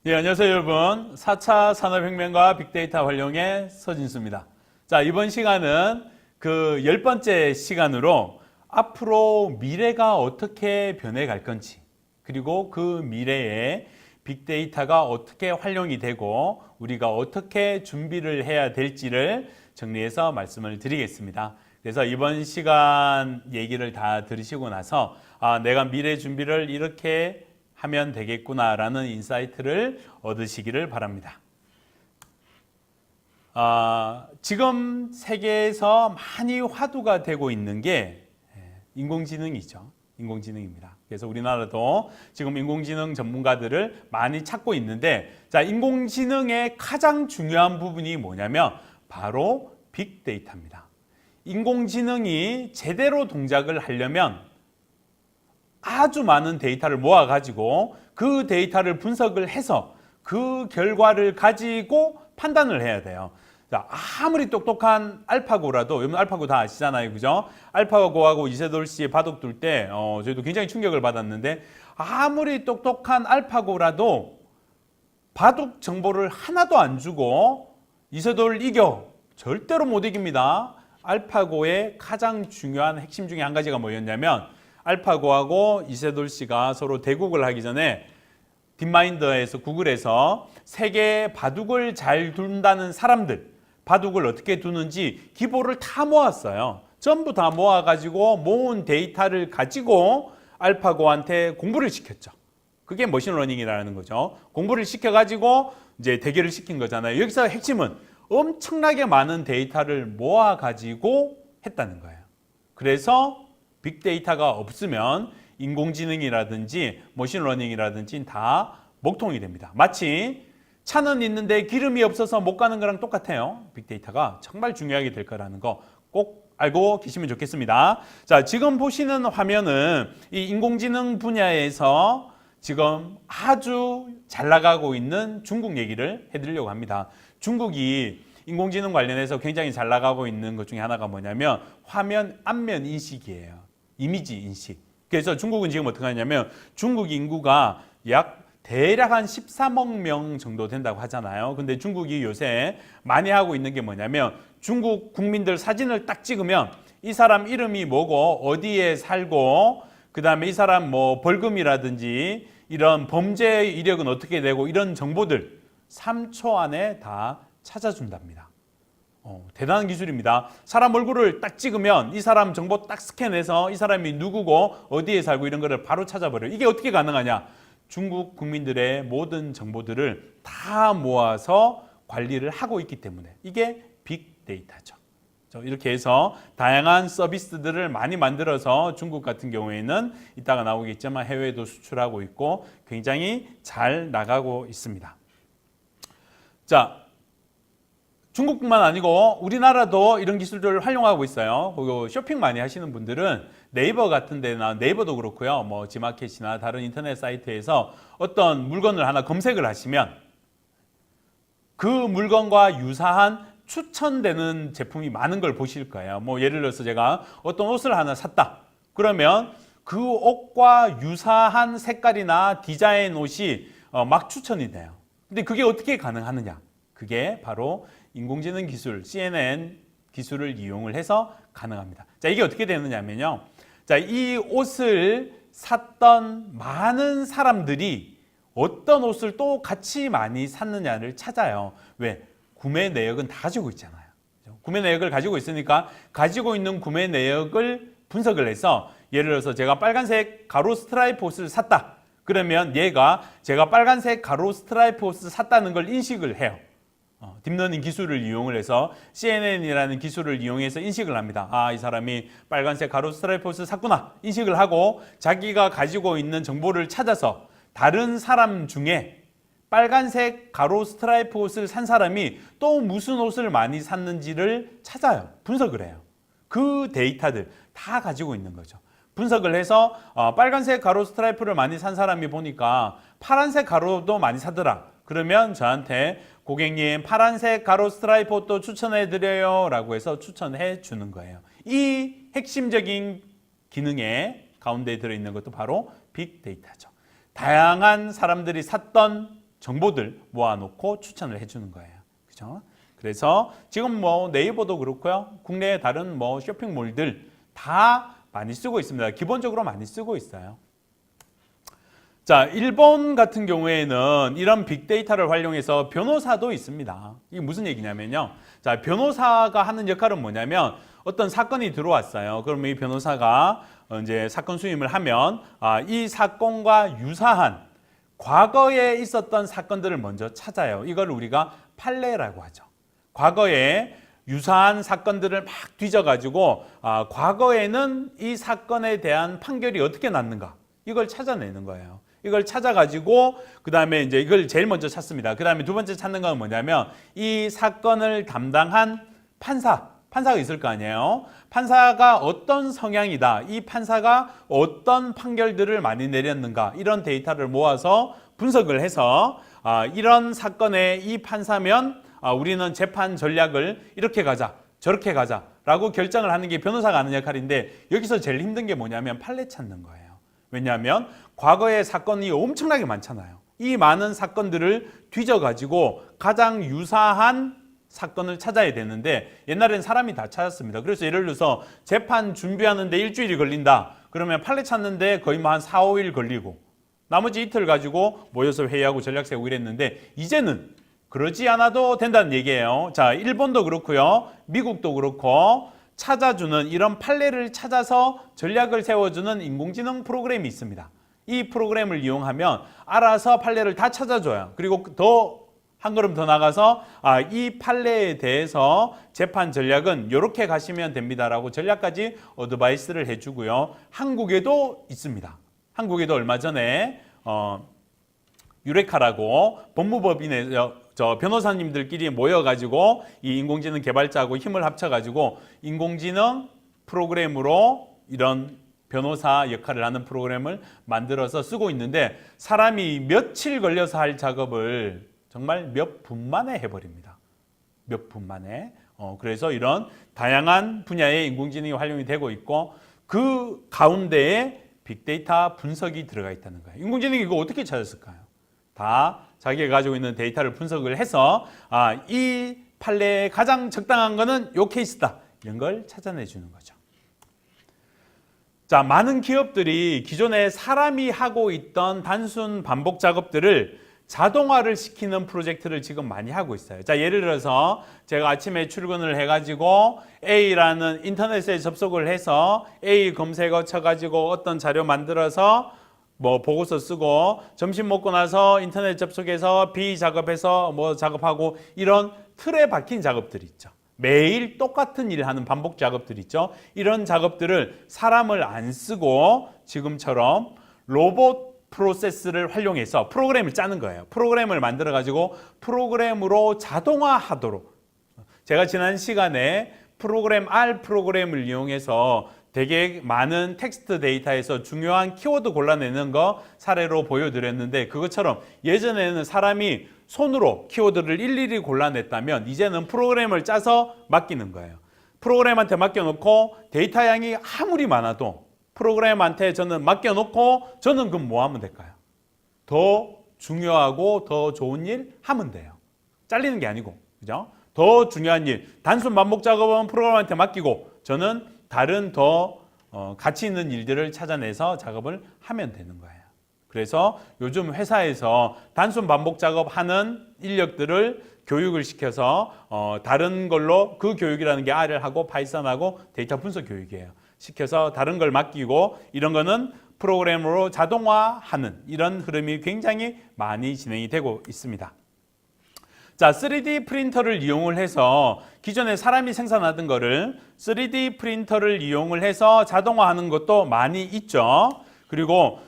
예, 안녕하세요, 여러분. 4차 산업혁명과 빅데이터 활용의 서진수입니다. 자, 이번 시간은 그 10번째 시간으로 앞으로 미래가 어떻게 변해갈 건지, 그리고 그 미래에 빅데이터가 어떻게 활용이 되고 우리가 어떻게 준비를 해야 될지를 정리해서 말씀을 드리겠습니다. 그래서 이번 시간 얘기를 다 들으시고 나서 내가 미래 준비를 이렇게 하면 되겠구나라는 인사이트를 얻으시기를 바랍니다. 지금 세계에서 많이 화두가 되고 있는 게 인공지능이죠. 인공지능입니다. 그래서 우리나라도 지금 인공지능 전문가들을 많이 찾고 있는데, 자, 인공지능의 가장 중요한 부분이 뭐냐면 바로 빅데이터입니다. 인공지능이 제대로 동작을 하려면 아주 많은 데이터를 모아가지고 그 데이터를 분석을 해서 그 결과를 가지고 판단을 해야 돼요. 자, 아무리 똑똑한 알파고라도, 여러분 알파고 다 아시잖아요, 그죠? 알파고하고 이세돌 씨의 바둑 둘 때 저희도 굉장히 충격을 받았는데, 아무리 똑똑한 알파고라도 바둑 정보를 하나도 안 주고 이세돌 이겨? 절대로 못 이깁니다. 알파고의 가장 중요한 핵심 중에 한 가지가 뭐였냐면, 알파고하고 이세돌 씨가 서로 대국을 하기 전에 딥마인더에서 구글에서 세계 바둑을 잘 둔다는 사람들, 바둑을 어떻게 두는지 기보를 다 모았어요. 전부 다 모아가지고 모은 데이터를 가지고 알파고한테 공부를 시켰죠. 그게 머신러닝이라는 거죠. 공부를 시켜가지고 이제 대결을 시킨 거잖아요. 여기서 핵심은 엄청나게 많은 데이터를 모아가지고 했다는 거예요. 그래서 빅데이터가 없으면 인공지능이라든지 머신러닝이라든지 다 먹통이 됩니다. 마치 차는 있는데 기름이 없어서 못 가는 거랑 똑같아요. 빅데이터가 정말 중요하게 될 거라는 거 꼭 알고 계시면 좋겠습니다. 자, 지금 보시는 화면은 이 인공지능 분야에서 지금 아주 잘 나가고 있는 중국 얘기를 해드리려고 합니다. 중국이 인공지능 관련해서 굉장히 잘 나가고 있는 것 중에 하나가 뭐냐면 화면 안면 인식이에요. 이미지 인식. 그래서 중국은 지금 어떻게 하냐면 중국 인구가 대략 한 13억 명 정도 된다고 하잖아요. 근데 중국이 요새 많이 하고 있는 게 뭐냐면 중국 국민들 사진을 딱 찍으면 이 사람 이름이 뭐고 어디에 살고 그 다음에 이 사람 뭐 벌금이라든지 이런 범죄 이력은 어떻게 되고 이런 정보들 3초 안에 다 찾아준답니다. 대단한 기술입니다. 사람 얼굴을 딱 찍으면 이 사람 정보 딱 스캔해서 이 사람이 누구고 어디에 살고 이런 거를 바로 찾아버려요. 이게 어떻게 가능하냐? 중국 국민들의 모든 정보들을 다 모아서 관리를 하고 있기 때문에 이게 빅데이터죠. 이렇게 해서 다양한 서비스들을 많이 만들어서 중국 같은 경우에는 이따가 나오겠지만 해외에도 수출하고 있고 굉장히 잘 나가고 있습니다. 자, 중국뿐만 아니고 우리나라도 이런 기술들을 활용하고 있어요. 그리고 쇼핑 많이 하시는 분들은 네이버 같은 데나 네이버도 그렇고요. 뭐 지마켓이나 다른 인터넷 사이트에서 어떤 물건을 하나 검색을 하시면 그 물건과 유사한 추천되는 제품이 많은 걸 보실 거예요. 뭐 예를 들어서 제가 어떤 옷을 하나 샀다. 그러면 그 옷과 유사한 색깔이나 디자인 옷이 막 추천이 돼요. 근데 그게 어떻게 가능하느냐? 그게 바로 인공지능 기술, CNN 기술을 이용을 해서 가능합니다. 자, 이게 어떻게 되느냐면요. 자, 이 옷을 샀던 많은 사람들이 어떤 옷을 또 같이 많이 샀느냐를 찾아요. 왜? 구매 내역은 다 가지고 있잖아요. 구매 내역을 가지고 있으니까 가지고 있는 구매 내역을 분석을 해서 예를 들어서 제가 빨간색 가로 스트라이프 옷을 샀다. 그러면 얘가 제가 빨간색 가로 스트라이프 옷을 샀다는 걸 인식을 해요. 딥러닝 기술을 이용을 해서 CNN이라는 기술을 이용해서 인식을 합니다. 이 사람이 빨간색 가로 스트라이프 옷을 샀구나 인식을 하고 자기가 가지고 있는 정보를 찾아서 다른 사람 중에 빨간색 가로 스트라이프 옷을 산 사람이 또 무슨 옷을 많이 샀는지를 찾아요. 분석을 해요. 그 데이터들 다 가지고 있는 거죠. 분석을 해서 빨간색 가로 스트라이프를 많이 산 사람이 보니까 파란색 가로도 많이 사더라. 그러면 저한테 고객님 파란색 가로 스트라이프 옷도 추천해 드려요 라고 해서 추천해 주는 거예요. 이 핵심적인 기능에 가운데 들어있는 것도 바로 빅데이터죠. 다양한 사람들이 샀던 정보들 모아놓고 추천을 해주는 거예요. 그죠? 그래서 지금 뭐 네이버도 그렇고요. 국내의 다른 뭐 쇼핑몰들 다 많이 쓰고 있습니다. 기본적으로 많이 쓰고 있어요. 자, 일본 같은 경우에는 이런 빅데이터를 활용해서 변호사도 있습니다. 이게 무슨 얘기냐면요. 자, 변호사가 하는 역할은 뭐냐면 어떤 사건이 들어왔어요. 그러면 이 변호사가 이제 사건 수임을 하면 이 사건과 유사한 과거에 있었던 사건들을 먼저 찾아요. 이걸 우리가 판례라고 하죠. 과거에 유사한 사건들을 막 뒤져가지고 과거에는 이 사건에 대한 판결이 어떻게 났는가 이걸 찾아내는 거예요. 이걸 찾아가지고 그 다음에 이제 이걸 제일 먼저 찾습니다. 그 다음에 두 번째 찾는 건 뭐냐면 이 사건을 담당한 판사가 있을 거 아니에요. 판사가 어떤 성향이다. 이 판사가 어떤 판결들을 많이 내렸는가. 이런 데이터를 모아서 분석을 해서 이런 사건에 이 판사면 우리는 재판 전략을 이렇게 가자, 저렇게 가자 라고 결정을 하는 게 변호사가 하는 역할인데 여기서 제일 힘든 게 뭐냐면 판례 찾는 거예요. 왜냐하면 과거의 사건이 엄청나게 많잖아요. 이 많은 사건들을 뒤져가지고 가장 유사한 사건을 찾아야 되는데 옛날엔 사람이 다 찾았습니다. 그래서 예를 들어서 재판 준비하는데 일주일이 걸린다. 그러면 판례 찾는데 거의 뭐 한 4, 5일 걸리고 나머지 이틀 가지고 모여서 회의하고 전략 세우고 이랬는데 이제는 그러지 않아도 된다는 얘기예요. 자, 일본도 그렇고요. 미국도 그렇고 찾아주는 이런 판례를 찾아서 전략을 세워주는 인공지능 프로그램이 있습니다. 이 프로그램을 이용하면 알아서 판례를 다 찾아줘요. 그리고 더 한 걸음 더 나가서 이 판례에 대해서 재판 전략은 이렇게 가시면 됩니다라고 전략까지 어드바이스를 해주고요. 한국에도 있습니다. 한국에도 얼마 전에 유레카라고 법무법인의 변호사님들끼리 모여가지고 이 인공지능 개발자하고 힘을 합쳐가지고 인공지능 프로그램으로 이런 변호사 역할을 하는 프로그램을 만들어서 쓰고 있는데 사람이 며칠 걸려서 할 작업을 정말 몇 분 만에 해버립니다. 몇 분 만에. 그래서 이런 다양한 분야의 인공지능이 활용이 되고 있고 그 가운데에 빅데이터 분석이 들어가 있다는 거예요. 인공지능이 이거 어떻게 찾았을까요? 다 자기가 가지고 있는 데이터를 분석을 해서 이 판례에 가장 적당한 거는 요 케이스다. 이런 걸 찾아내 주는 거죠. 자, 많은 기업들이 기존에 사람이 하고 있던 단순 반복 작업들을 자동화를 시키는 프로젝트를 지금 많이 하고 있어요. 자, 예를 들어서 제가 아침에 출근을 해가지고 A라는 인터넷에 접속을 해서 A 검색어 쳐가지고 어떤 자료 만들어서 뭐 보고서 쓰고 점심 먹고 나서 인터넷 접속해서 B 작업해서 뭐 작업하고 이런 틀에 박힌 작업들이 있죠. 매일 똑같은 일을 하는 반복 작업들 있죠. 이런 작업들을 사람을 안 쓰고 지금처럼 로봇 프로세스를 활용해서 프로그램을 짜는 거예요. 프로그램을 만들어 가지고 프로그램으로 자동화하도록. 제가 지난 시간에 R 프로그램을 이용해서 되게 많은 텍스트 데이터에서 중요한 키워드 골라내는 거 사례로 보여드렸는데 그것처럼 예전에는 사람이 손으로 키워드를 일일이 골라냈다면 이제는 프로그램을 짜서 맡기는 거예요. 프로그램한테 맡겨놓고 데이터 양이 아무리 많아도 프로그램한테 저는 맡겨놓고 저는 그럼 뭐 하면 될까요? 더 중요하고 더 좋은 일 하면 돼요. 잘리는 게 아니고, 그죠? 더 중요한 일, 단순 반복 작업은 프로그램한테 맡기고 저는 다른 더 가치 있는 일들을 찾아내서 작업을 하면 되는 거예요. 그래서 요즘 회사에서 단순 반복 작업하는 인력들을 교육을 시켜서 다른 걸로 그 교육이라는 게 R을 하고 파이썬하고 데이터 분석 교육이에요. 시켜서 다른 걸 맡기고 이런 거는 프로그램으로 자동화하는 이런 흐름이 굉장히 많이 진행이 되고 있습니다. 자, 3D 프린터를 이용을 해서 기존에 사람이 생산하던 거를 3D 프린터를 이용을 해서 자동화하는 것도 많이 있죠. 그리고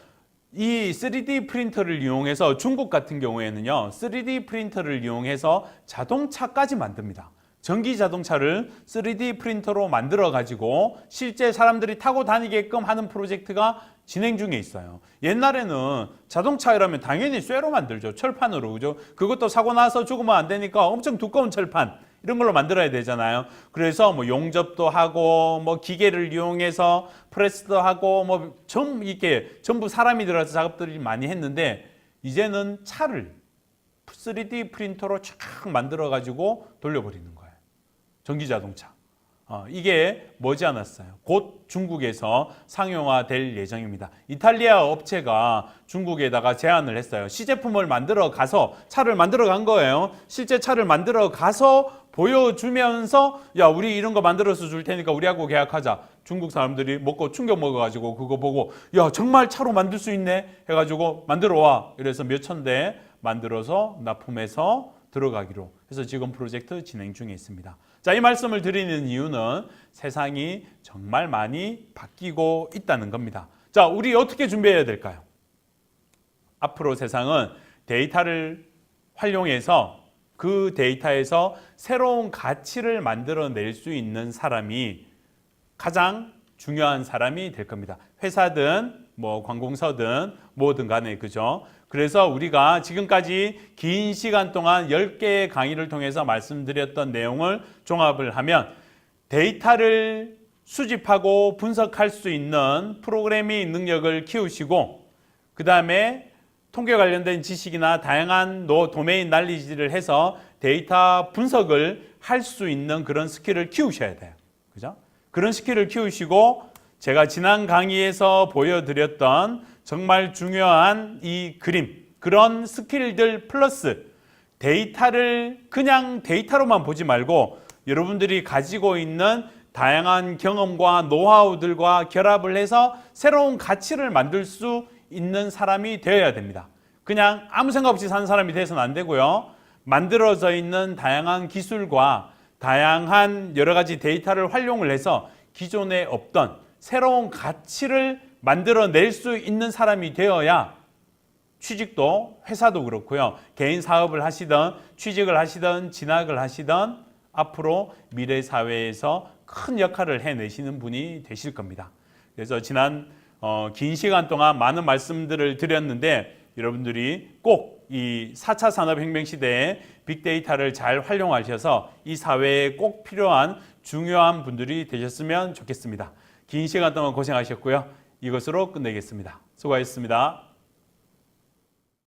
이 3D 프린터를 이용해서 중국 같은 경우에는요, 3D 프린터를 이용해서 자동차까지 만듭니다. 전기 자동차를 3D 프린터로 만들어 가지고 실제 사람들이 타고 다니게끔 하는 프로젝트가 진행 중에 있어요. 옛날에는 자동차 이라면 당연히 쇠로 만들죠. 철판으로. 그죠? 그것도 사고 나서 죽으면 안 되니까 엄청 두꺼운 철판 이런 걸로 만들어야 되잖아요. 그래서 뭐 용접도 하고 뭐 기계를 이용해서 프레스도 하고 뭐 이렇게 전부 사람이 들어가서 작업들을 많이 했는데 이제는 차를 3D 프린터로 쫙 만들어 가지고 돌려버리는 거예요. 전기자동차. 이게 머지않았어요. 곧 중국에서 상용화될 예정입니다. 이탈리아 업체가 중국에다가 제안을 했어요. 시제품을 만들어 가서 차를 만들어 간 거예요. 실제 차를 만들어 가서 보여주면서 야, 우리 이런 거 만들어서 줄 테니까 우리하고 계약하자. 중국 사람들이 먹고 충격 먹어가지고 그거 보고 야, 정말 차로 만들 수 있네 해가지고 만들어 와. 이래서 몇천 대 만들어서 납품해서 들어가기로 해서 지금 프로젝트 진행 중에 있습니다. 자, 이 말씀을 드리는 이유는 세상이 정말 많이 바뀌고 있다는 겁니다. 자, 우리 어떻게 준비해야 될까요? 앞으로 세상은 데이터를 활용해서 그 데이터에서 새로운 가치를 만들어낼 수 있는 사람이 가장 중요한 사람이 될 겁니다. 회사든 뭐 관공서든 뭐든 간에, 그죠? 그래서 우리가 지금까지 긴 시간 동안 10개의 강의를 통해서 말씀드렸던 내용을 종합을 하면 데이터를 수집하고 분석할 수 있는 프로그래밍 능력을 키우시고, 그 다음에 통계 관련된 지식이나 다양한 도메인 날리지를 해서 데이터 분석을 할 수 있는 그런 스킬을 키우셔야 돼요. 그죠? 그런 스킬을 키우시고, 제가 지난 강의에서 보여드렸던 정말 중요한 이 그림, 그런 스킬들 플러스 데이터를 그냥 데이터로만 보지 말고 여러분들이 가지고 있는 다양한 경험과 노하우들과 결합을 해서 새로운 가치를 만들 수 있는 사람이 되어야 됩니다. 그냥 아무 생각 없이 사는 사람이 돼서는 안 되고요. 만들어져 있는 다양한 기술과 다양한 여러 가지 데이터를 활용을 해서 기존에 없던 새로운 가치를 만들어낼 수 있는 사람이 되어야 취직도, 회사도 그렇고요. 개인 사업을 하시든 취직을 하시든 진학을 하시든 앞으로 미래 사회에서 큰 역할을 해내시는 분이 되실 겁니다. 그래서 지난 긴 시간 동안 많은 말씀들을 드렸는데 여러분들이 꼭 이 4차 산업혁명 시대에 빅데이터를 잘 활용하셔서 이 사회에 꼭 필요한 중요한 분들이 되셨으면 좋겠습니다. 긴 시간 동안 고생하셨고요. 이것으로 끝내겠습니다. 수고하셨습니다.